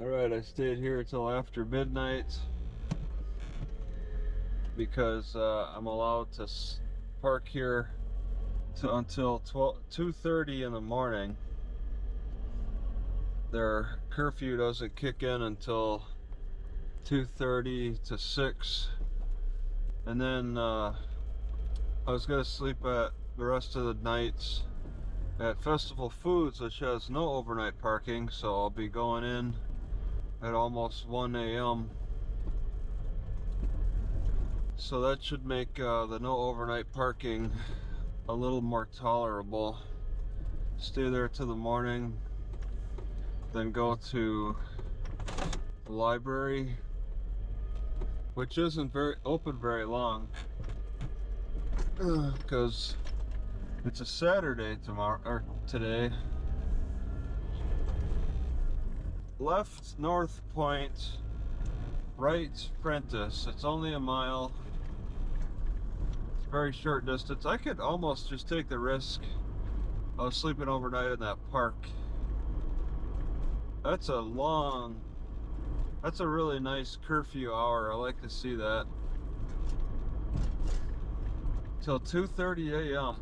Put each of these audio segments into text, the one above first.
Alright, I stayed here till after midnight because I'm allowed to park here until 2:30 in the morning. Their curfew doesn't kick in until 2:30 to 6. And then I was going to sleep at the rest of the nights at Festival Foods, which has no overnight parking, so I'll be going in at almost 1 a.m. So that should make the no overnight parking a little more tolerable. Stay there till the morning, then go to the library, which isn't open very long because it's a Saturday today. Left North Point, right Prentice. It's only a mile. It's a very short distance. I could almost just take the risk of sleeping overnight in that park. That's a really nice curfew hour. I like to see that. Till 2:30 a.m.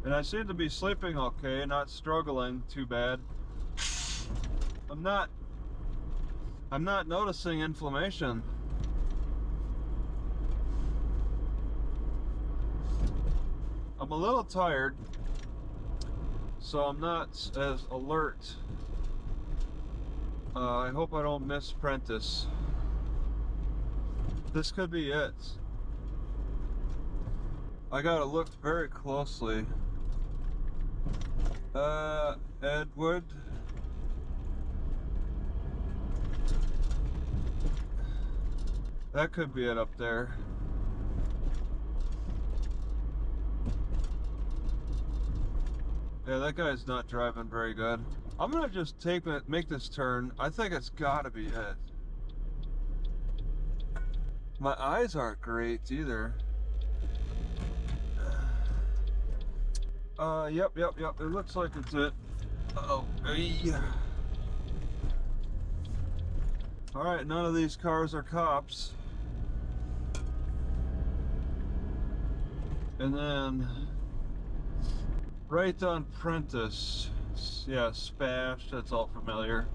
And I seem to be sleeping okay, not struggling too bad. I'm not noticing inflammation. I'm a little tired, so I'm not as alert. I hope I don't miss Prentice. This could be it. I gotta look very closely. Edward. That could be it up there. Yeah, that guy's not driving very good. I'm gonna just make this turn. I think it's gotta be it. My eyes aren't great either. Yep. It looks like it's it. Oh, hey. All right, none of these cars are cops. And then right on Prentice, yeah, Spash, that's all familiar.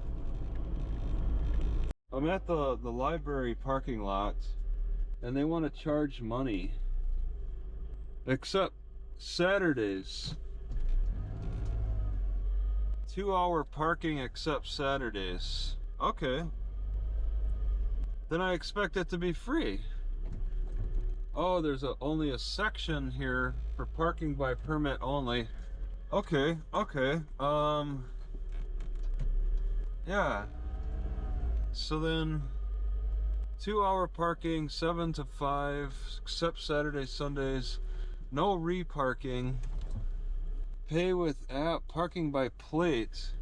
I'm at the library parking lot, and they want to charge money. Except Saturdays. 2-hour parking except Saturdays. Okay. Then I expect it to be free. Oh, there's only a section here for parking by permit only. Okay. Yeah. So then 2-hour parking, 7 to 5, except Saturdays, Sundays. No reparking. Pay with app, parking by plate.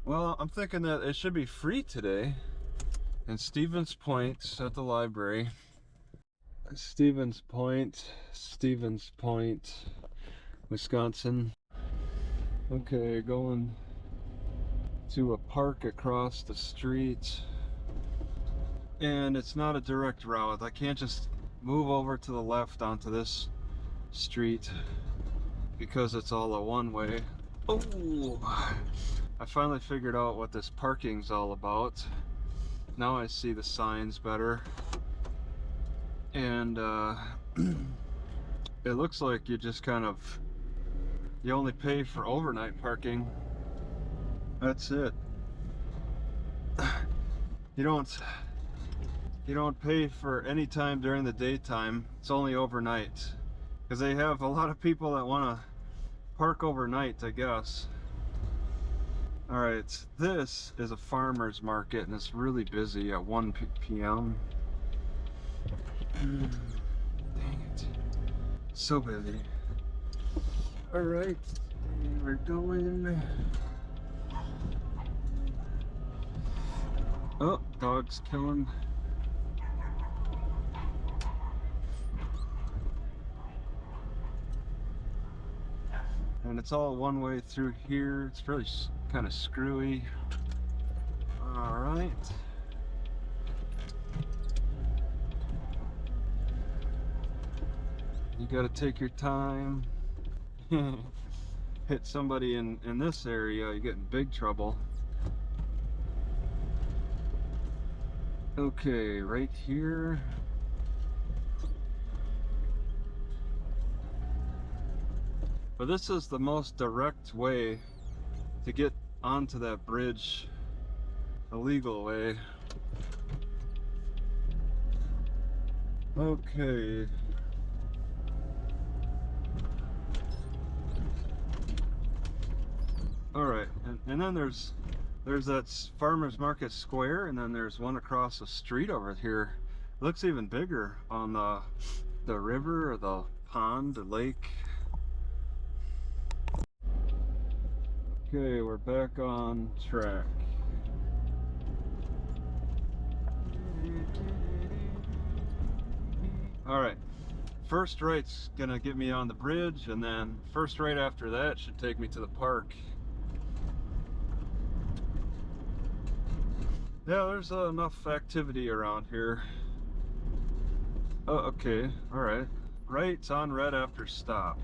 Well, I'm thinking that it should be free today. And Stevens Point at the library. Stevens Point, Wisconsin. Okay, going to a park across the street. And it's not a direct route. I can't just move over to the left onto this street because it's all a one-way. Oh, I finally figured out what this parking's all about. Now I see the signs better, and it looks like you only pay for overnight parking. That's it. You don't pay for any time during the daytime. It's only overnight, because they have a lot of people that want to park overnight, I guess. All right, this is a farmer's market, and it's really busy at 1 p.m. Dang it, so busy. All right, we're going. Oh, dog's killing. And it's all one way through here. It's really kind of screwy. All right. You gotta take your time. Hit somebody in this area, you get in big trouble. Okay, right here. But this is the most direct way to get onto that bridge, the legal way. Okay. All right, and then there's that farmers market square, and then there's one across the street over here. It looks even bigger on the river or the pond, the lake. Okay, we're back on track. All right, first right's gonna get me on the bridge, and then first right after that should take me to the park. Yeah, there's enough activity around here. Oh, okay, all right. Right's on red after stop.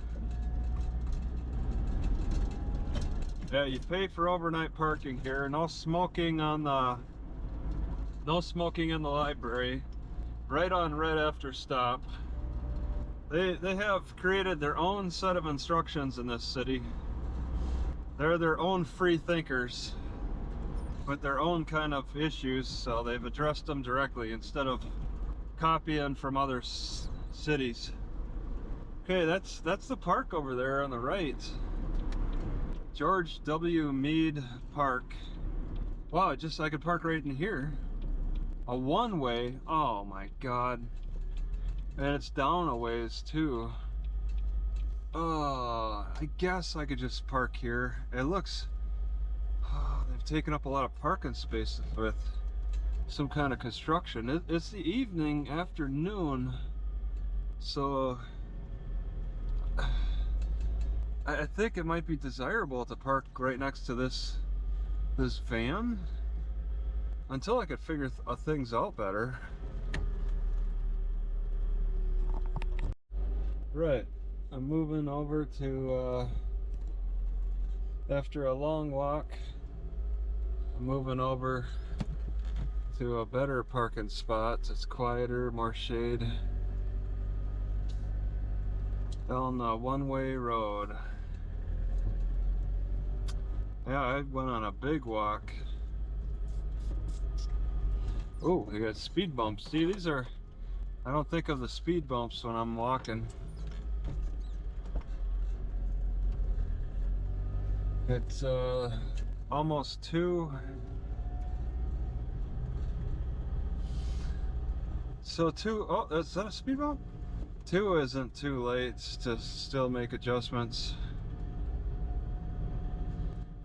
Yeah, you pay for overnight parking here. No smoking in the library. Right on red after stop. They have created their own set of instructions in this city. They're their own free thinkers with their own kind of issues, so they've addressed them directly instead of copying from other cities. Okay, that's the park over there on the right. George W. Meade Park. Wow, I could park right in here. A one-way, oh my god. And it's down a ways too. I guess I could just park here. It looks, they've taken up a lot of parking space with some kind of construction. It's the evening, afternoon, so I think it might be desirable to park right next to this van until I could figure things out better. Right, I'm moving over to after a long walk, I'm moving over to a better parking spot. It's quieter, more shade, down the one-way road. Yeah, I went on a big walk. Oh, I got speed bumps. See, these are, I don't think of the speed bumps when I'm walking. It's almost 2. So 2, oh, is that a speed bump? 2 isn't too late to still make adjustments.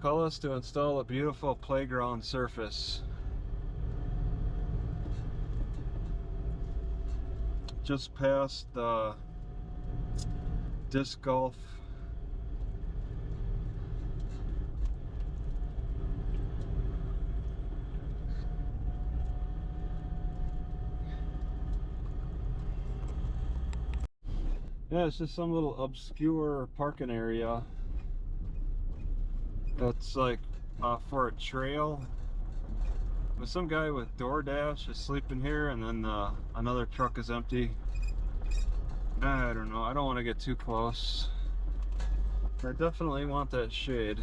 Call us to install a beautiful playground surface. Just past the disc golf. Yeah, it's just some little obscure parking area. It's like for a trail. But some guy with DoorDash is sleeping here, and then another truck is empty. I don't know. I don't want to get too close. I definitely want that shade.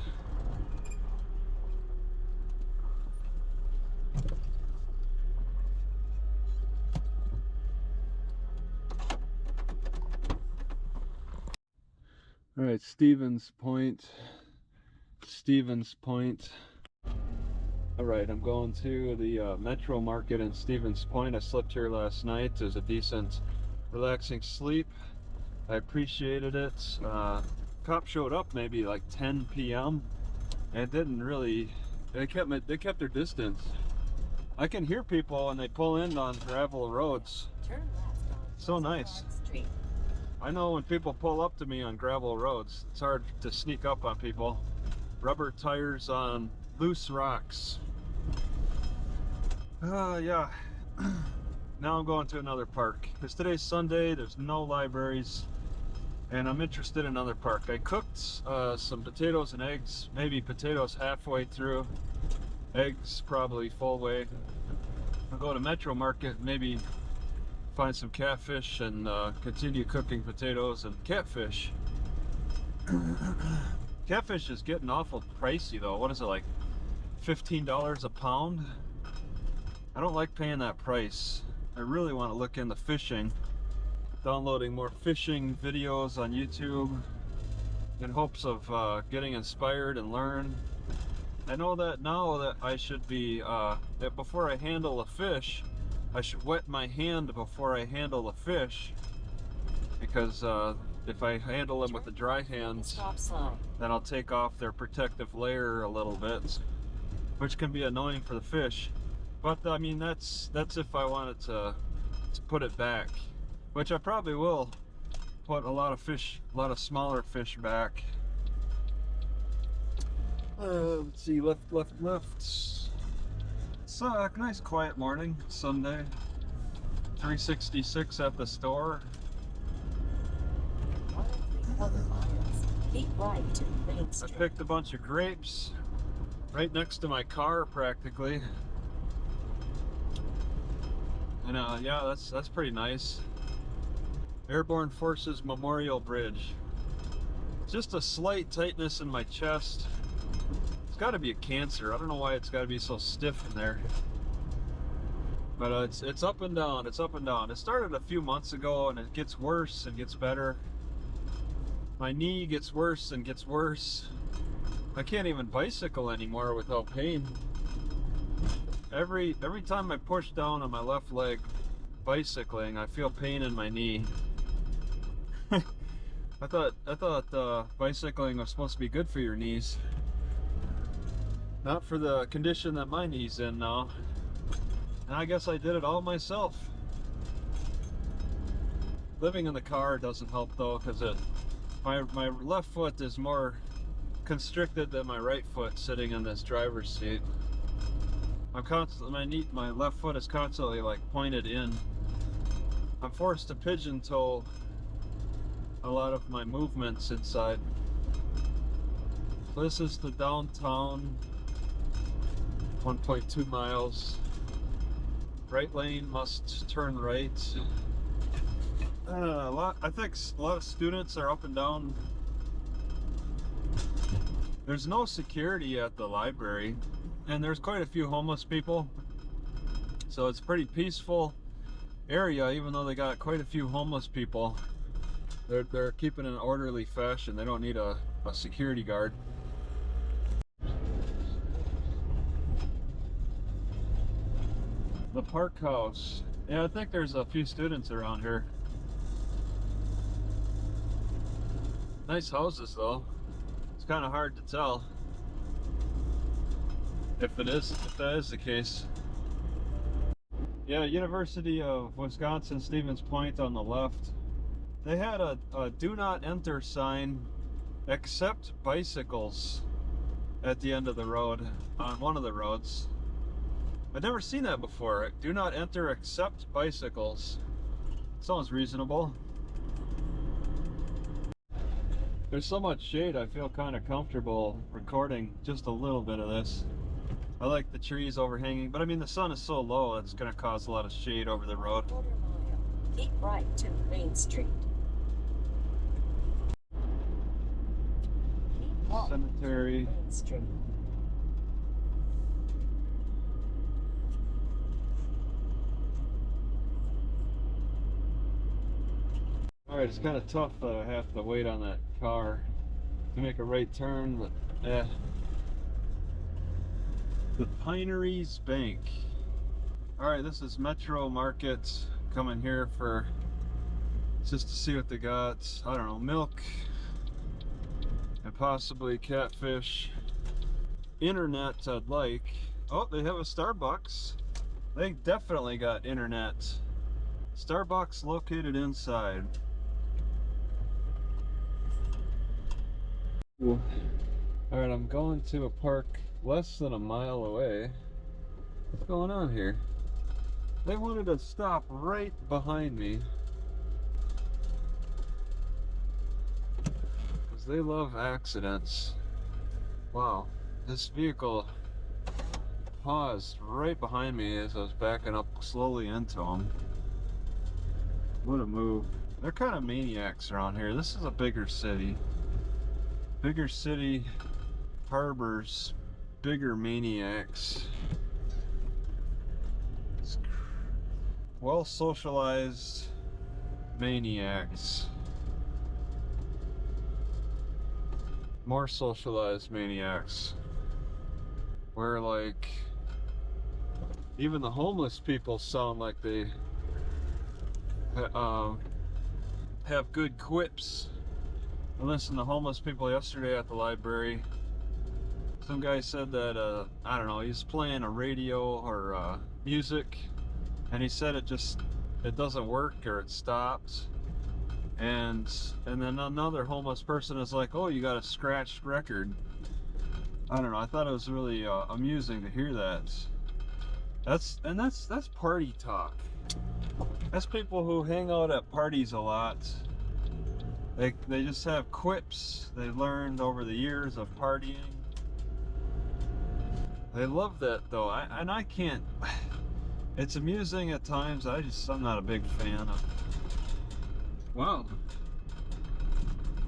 All right, Stevens Point. All right, I'm going to the Metro Market in Stevens Point. I slept here last night. It was a decent, relaxing sleep. I appreciated it. Cop showed up maybe like 10 p.m. and didn't really. They kept their distance. I can hear people when they pull in on gravel roads. Turn left on so nice. Street. I know when people pull up to me on gravel roads, it's hard to sneak up on people. Rubber tires on loose rocks. Yeah. Now I'm going to another park. Because today's Sunday, there's no libraries, and I'm interested in another park. I cooked some potatoes and eggs, maybe potatoes halfway through, eggs probably full way. I'll go to Metro Market, maybe find some catfish and continue cooking potatoes and catfish. Catfish is getting awful pricey though. What is it, like $15 a pound? I don't like paying that price. I really want to look into fishing, downloading more fishing videos on YouTube in hopes of getting inspired and learn. I know that now that I should be, that before I handle a fish, I should wet my hand before I handle a fish, because if I handle them with a dry hand, then I'll take off their protective layer a little bit, which can be annoying for the fish. But I mean, that's if I wanted to put it back, which I probably will put a lot of smaller fish back. Let's see, left. It's a nice quiet morning, Sunday. 366 at the store. Keep right to Main Street. I picked a bunch of grapes right next to my car, practically. And yeah, that's pretty nice. Airborne Forces Memorial Bridge. Just a slight tightness in my chest. It's got to be a cancer. I don't know why it's got to be so stiff in there. But it's up and down. It's up and down. It started a few months ago, and it gets worse and gets better. My knee gets worse and gets worse. I can't even bicycle anymore without pain. Every time I push down on my left leg bicycling, I feel pain in my knee. I thought bicycling was supposed to be good for your knees. Not for the condition that my knee's in now. And I guess I did it all myself. Living in the car doesn't help though, because my left foot is more constricted than my right foot sitting in this driver's seat. I'm constantly, my left foot is constantly like pointed in. I'm forced to pigeon toe a lot of my movements inside. So this is the downtown, 1.2 miles. Right lane must turn right. I think a lot of students are up and down. There's no security at the library, and there's quite a few homeless people. So it's a pretty peaceful area, even though they got quite a few homeless people. They're keeping an orderly fashion. They don't need a security guard. The park house. Yeah, I think there's a few students around here. Nice houses though. It's kind of hard to tell if that is the case. Yeah, University of Wisconsin Stevens Point on the left. They had a do not enter sign except bicycles at the end of the road, on one of the roads. I've never seen that before. Do not enter except bicycles. Sounds reasonable. There's so much shade, I feel kind of comfortable recording just a little bit of this. I like the trees overhanging, but I mean the sun is so low it's going to cause a lot of shade over the road. Quarter mile. Keep right to Main Street. Keep walking Cemetery. to Main Street. Alright, it's kind of tough that I have to wait on that car to make a right turn, but The Pineries Bank. Alright, this is Metro Market. Coming here for just to see what they got. I don't know, milk and possibly catfish. Internet I'd like. Oh, they have a Starbucks. They definitely got internet. Starbucks located inside. All right, I'm going to a park less than a mile away. What's going on here? They wanted to stop right behind me because they love accidents. Wow, this vehicle paused right behind me as I was backing up slowly into them. What a move. They're kind of maniacs around here. This is a bigger city. Bigger city harbors bigger maniacs. Well socialized maniacs. More socialized maniacs. Where like even the homeless people sound like they have good quips. I listened to homeless people yesterday at the library. Some guy said that I don't know, he's playing a radio or music, and he said it doesn't work or it stops. And then another homeless person is like, "Oh, you got a scratched record." I don't know. I thought it was really amusing to hear that. That's party talk. That's people who hang out at parties a lot. They just have quips they learned over the years of partying. They love that though. I can't. It's amusing at times. I'm not a big fan of. Wow.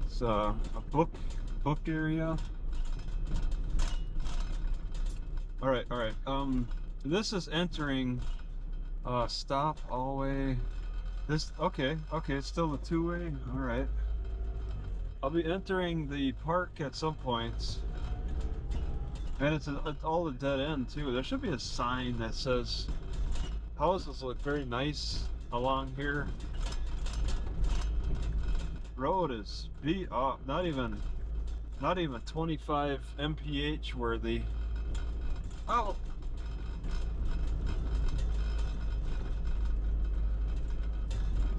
It's a book area. All right. This is entering. Stop all way. This okay. It's still a two-way. All right. I'll be entering the park at some point, and it's all a dead end too. There should be a sign that says houses look very nice along here. Road is beat up. Not even 25 mph worthy. Oh.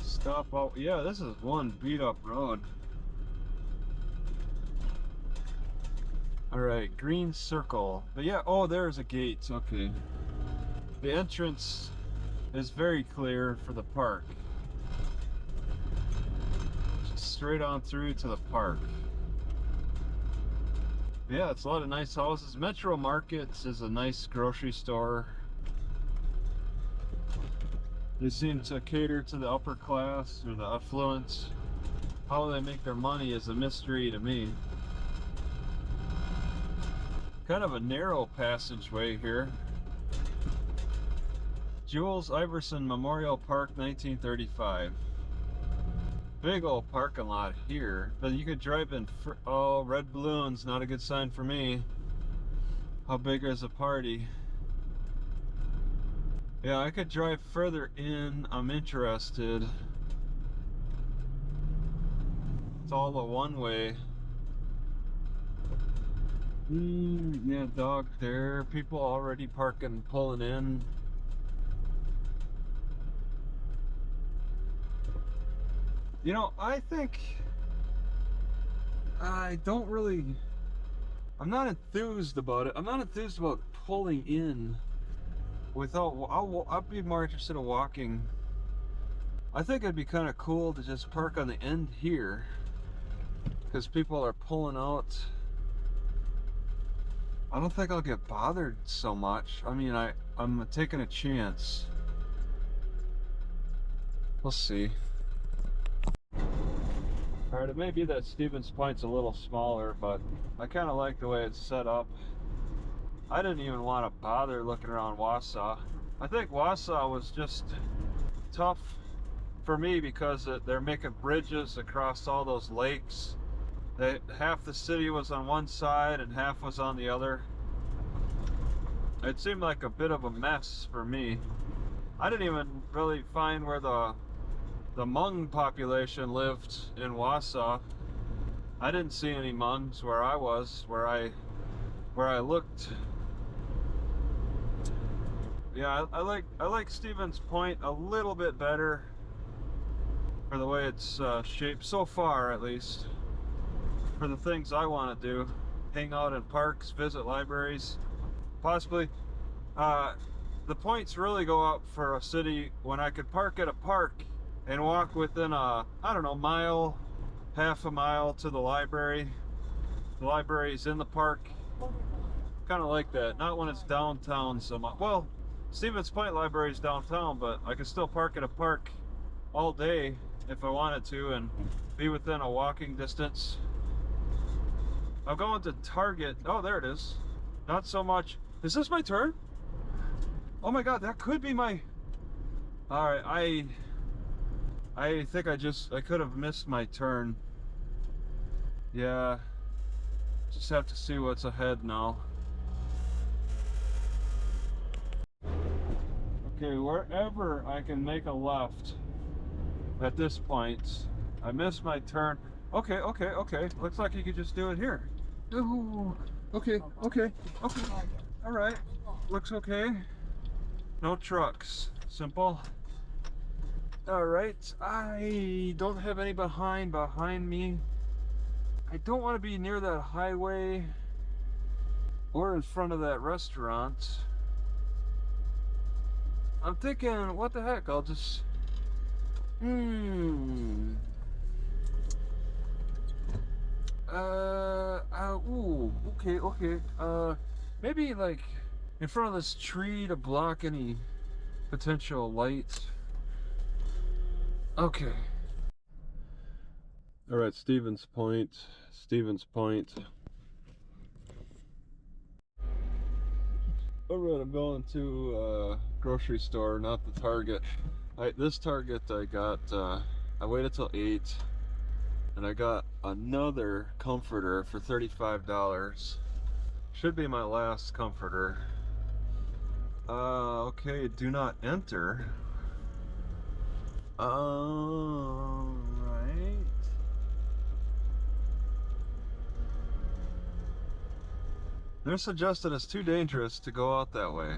Stop out. Yeah, this is one beat up road. Alright, green circle. But yeah, oh, there's a gate. Okay. The entrance is very clear for the park. Just straight on through to the park. Yeah, it's a lot of nice houses. Metro Markets is a nice grocery store. They seem to cater to the upper class or the affluent. How they make their money is a mystery to me. Kind of a narrow passageway here. Jules Iverson Memorial Park, 1935. Big old parking lot here, but you could drive in. Oh, red balloons, not a good sign for me. How big is a party? Yeah, I could drive further in. I'm interested. It's all a one-way. Yeah, dog there. People already parking, pulling in. You know, I think I'm not enthused about it. I'm not enthused about pulling in without. I'll be more interested in walking. I think it'd be kind of cool to just park on the end here because people are pulling out. I don't think I'll get bothered so much. I mean, I'm taking a chance. We'll see. Alright, it may be that Stevens Point's a little smaller, but I kind of like the way it's set up. I didn't even want to bother looking around Wausau. I think Wausau was just tough for me because they're making bridges across all those lakes. Half the city was on one side and half was on the other. It seemed like a bit of a mess for me. I didn't even really find where the Hmong population lived in Wausau. I didn't see any Hmongs where I was, where I looked. Yeah, I like Stevens Point a little bit better for the way it's shaped so far, at least. for the things I want to do. Hang out in parks, visit libraries, possibly. The points really go up for a city when I could park at a park and walk within a, I don't know, mile, half a mile to the library. The library's in the park. Kind of like that. Not when it's downtown so much. Well, Stevens Point Library is downtown, but I can still park at a park all day if I wanted to and be within a walking distance. I'm going to Target. Oh, there it is. Not so much. Is this my turn? Oh my God, that could be my... All right, I think I could have missed my turn. Yeah, just have to see what's ahead now. Okay, wherever I can make a left at this point. I missed my turn. Okay. Looks like you could just do it here. Ooh, okay. All right, looks okay. No trucks, simple. All right, I don't have any behind me. I don't want to be near that highway or in front of that restaurant. I'm thinking, what the heck, I'll just... ooh, okay. Maybe like in front of this tree to block any potential light. Okay. All right, Stevens Point. All right, I'm going to a grocery store, not the Target. This Target I got, I waited till 8 and I got another comforter for $35. Should be my last comforter. Okay, do not enter. Right. They're suggesting it's too dangerous to go out that way.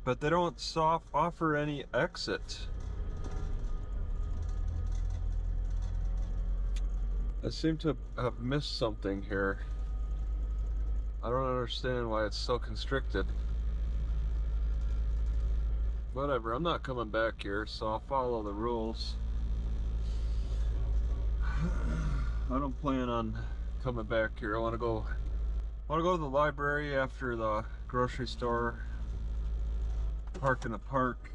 But they don't offer any exit. I seem to have missed something here. I don't understand why it's so constricted. Whatever, I'm not coming back here, so I'll follow the rules. I don't plan on coming back here. I want to go to the library after the grocery store, park in the park,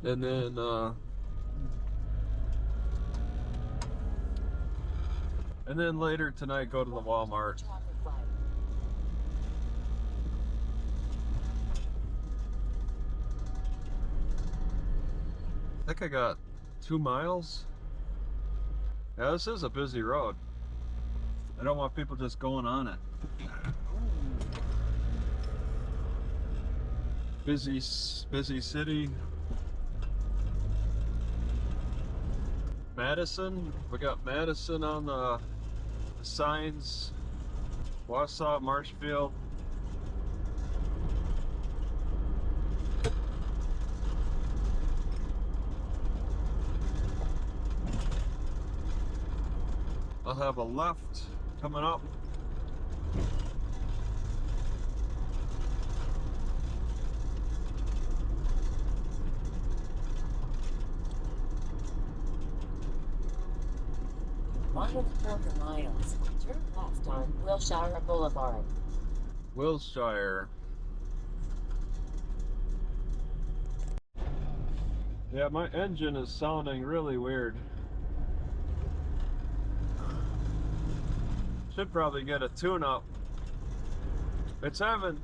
and then later tonight go to the Walmart. I think I got 2 miles. Yeah, this is a busy road. I don't want people just going on it. Busy city. Madison. We got Madison on the signs. Wausau, Marshfield. I'll have a left coming up. One and a quarter miles. Turn left on Wilshire Boulevard. Wilshire. Yeah, my engine is sounding really weird. Should probably get a tune-up. It's having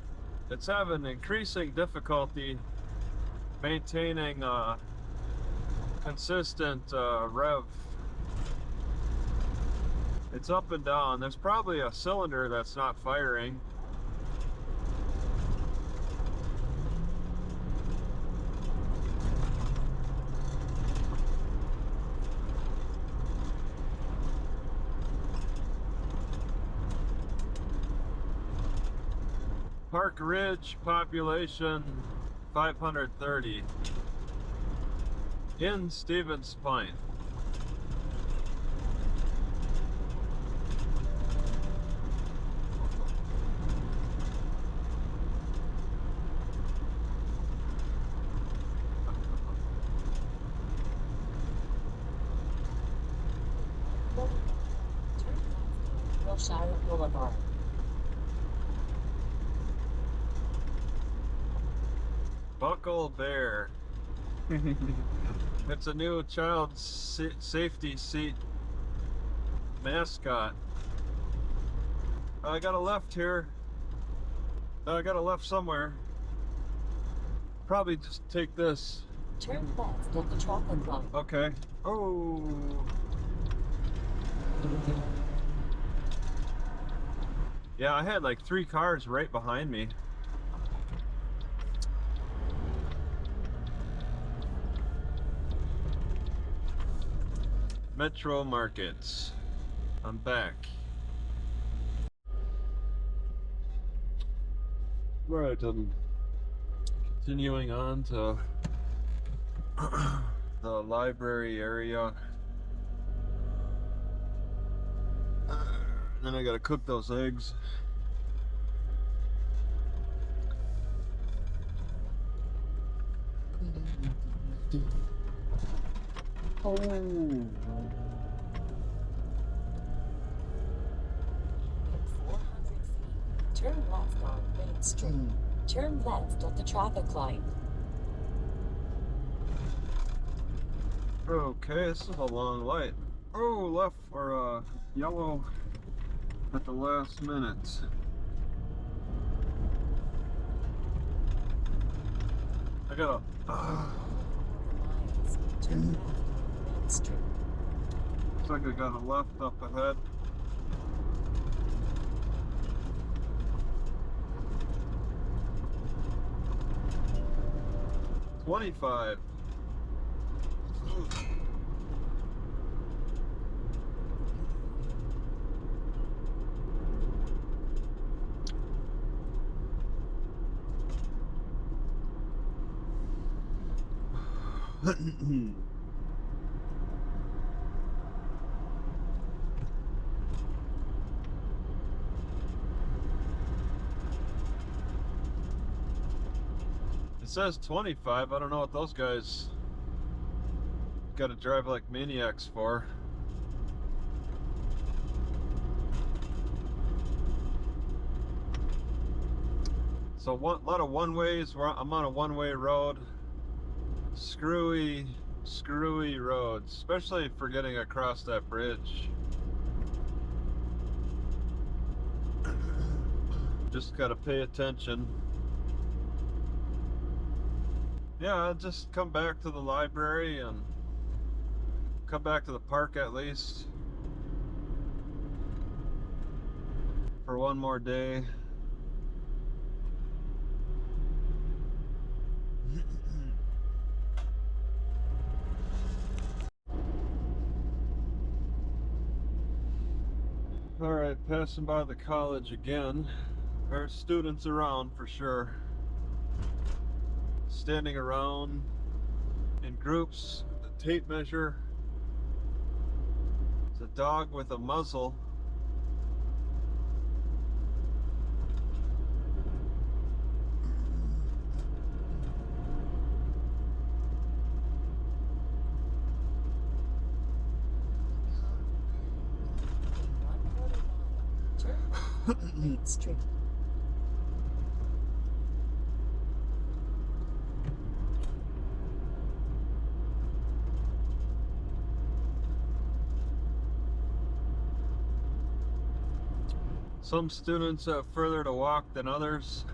increasing difficulty maintaining consistent rev. It's up and down. There's probably a cylinder that's not firing. Park Ridge, population 530. In Stevens Point. Wilshire Boulevard. Buckle Bear. It's a new child safety seat mascot. I got a left here. I got a left somewhere. Probably just take this. Turn left at the traffic light. Okay. Oh. Yeah, I had like 3 cars right behind me. Metro Markets. I'm back. Right, I'm continuing on to the library area. Then I gotta cook those eggs. Oh. 400 feet. Turn left on Main Street. Turn left at the traffic light. Okay, this is a long light. Oh, left for yellow at the last minute. I gotta. Miles. Turn left on Main Street. Looks like I got a left up ahead. $25. It says 25. I don't know what those guys got to drive like maniacs for. So a lot of one-ways. I'm on a one-way road. Screwy roads, especially for getting across that bridge. Just gotta pay attention. Yeah, I'll just come back to the library and come back to the park at least for one more day. Alright, passing by the college again. There are students around for sure. Standing around in groups, the tape measure. It's a dog with a muzzle. Turn left on Main Street. Some students have further to walk than others.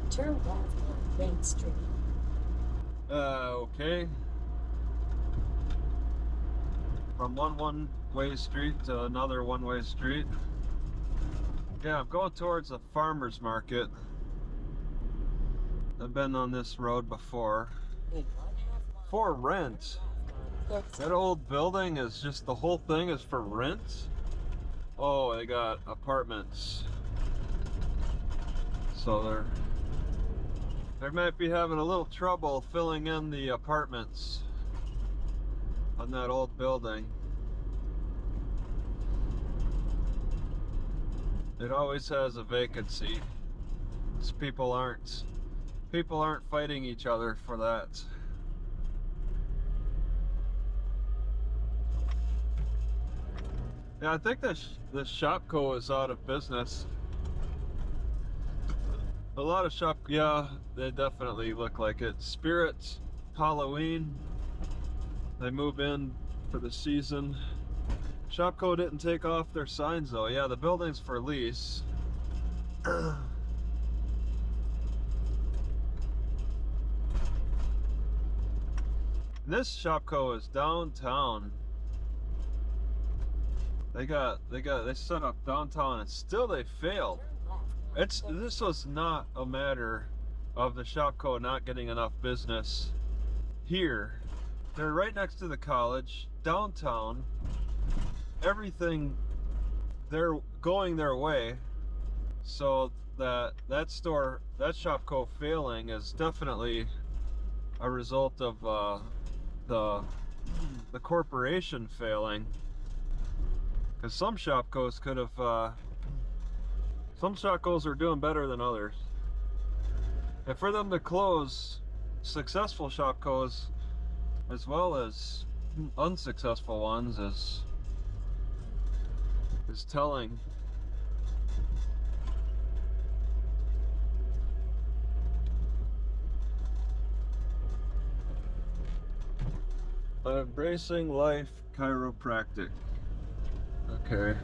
Turn left on Main Street. Okay. From one-way street to another one-way street. Yeah, I'm going towards the farmer's market. I've been on this road before. In 1/2 mile. For rent. That old building is just, the whole thing is for rent. Oh, they got apartments. So they might be having a little trouble filling in the apartments on that old building. It always has a vacancy. 'Cause people aren't fighting each other for that. Yeah, I think this Shopko is out of business. A lot of yeah, they definitely look like it. Spirit, Halloween, they move in for the season. Shopko didn't take off their signs though. Yeah, the building's for lease. This Shopko is downtown. They set up downtown and still they failed. This was not a matter of the Shopko not getting enough business here. They're right next to the college, downtown. Everything, they're going their way. So that Shopko failing is definitely a result of the corporation failing. Because some Shopkos could have, some Shopkos are doing better than others. And for them to close, successful Shopkos as well as unsuccessful ones is telling. Embracing Life Chiropractic. Okay.